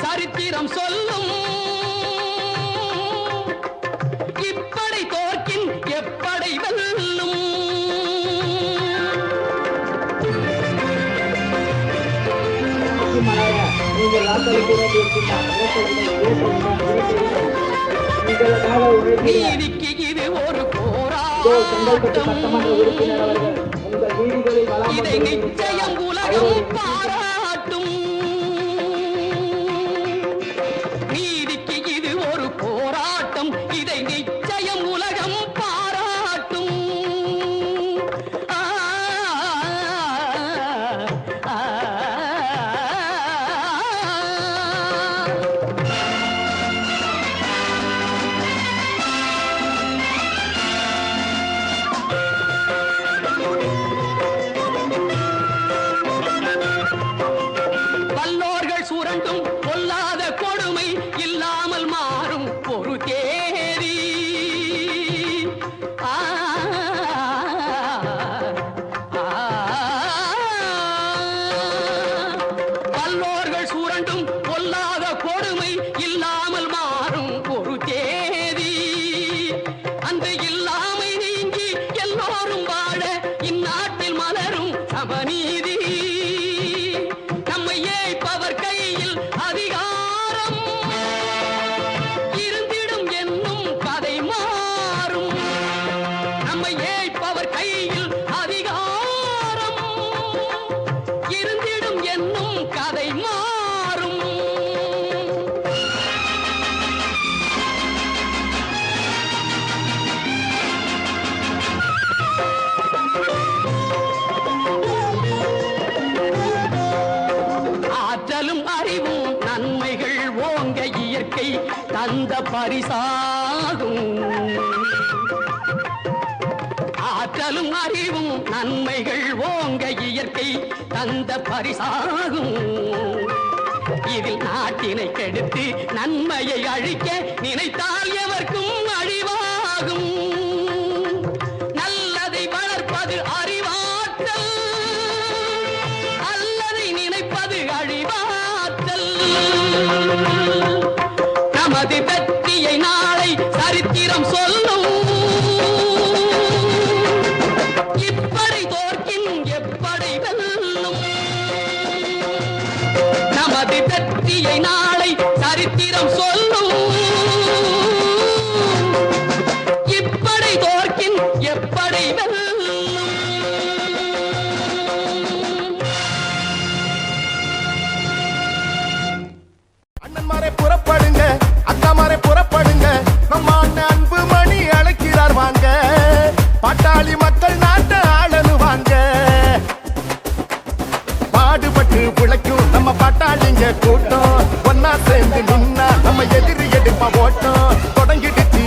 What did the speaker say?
சரித்திரம் சொல்லும். இப்படை தோற்கின் எப்படை வெல்லும். நீதிக்கு இது ஒரு போராட்டம். இதை நிச்சயம் உலகம் பாராட்டும். நீதிக்கு இது ஒரு போராட்டம். இதை நிச்சயம் உலகம் பாராட்டும். வல்லோர்கள் சுரண்டும் பொல்லாத கொடுமை இல்லாமல் மாறும் ஒரு தேதி. வல்லோர்கள் சுரண்டும் பொல்லாத கொடுமை இல்லாமல் மாறும் ஒரு தேதி. அந்த இல்லாமை நீங்கி எல்லோரும் வாழ இந்நாட்டில் மலரும் சமநீதி. நம்மை ஏய்ப்பவர் கையில் அதிகாரம் இருந்திடும் என்னும் கதை மாறும். நம்மை ஏய்ப்பவர் கையில் அதிகாரம் இருந்திடும் என்னும் கதை மாறும். ஆற்றலும் அறிவும் நன்மைகள் ஓங்க இயற்கை தந்த பரிசாகும். ஆற்றலும் அறிவும் நன்மைகள் ஓங்க இயற்கை தந்த பரிசாகும். இதில் நாட்டினை கெடுத்து நன்மையை அழிக்க நினைத்தால் எவர்க்கும் அழிவாகும். நல்லதை வளர்ப்பது அறிவாற்றல், அல்லதை நினைப்பது அழிவாற்றல். நமது வெற்றியை நாளை சரித்திரம் சொல்லும். இப்படை தோற்கின் எப்படை வெல்லும். நமது வெற்றியை நாளை சரித்திரம் சொல்லும். இப்படை தோற்கின் எப்படை வெல்லும். அண்ணன்மாரே புறப்படுங்க, அக்காமாரே புறப்படுங்க, நம்ம அண்ணன் அன்பு மணி அழைக்கிறார் வாங்க. பாட்டாளி மக்கள் நாட்டை ஆளனுவாங்க. பாடுபட்டு உழைக்கும் நம்ம பாட்டாளிங்க கூட்டம் ஒன்னா சேர்ந்து நின்னா நம்ம எதிரி எடுப்பா ஓட்டம் தொடங்கிடுச்சு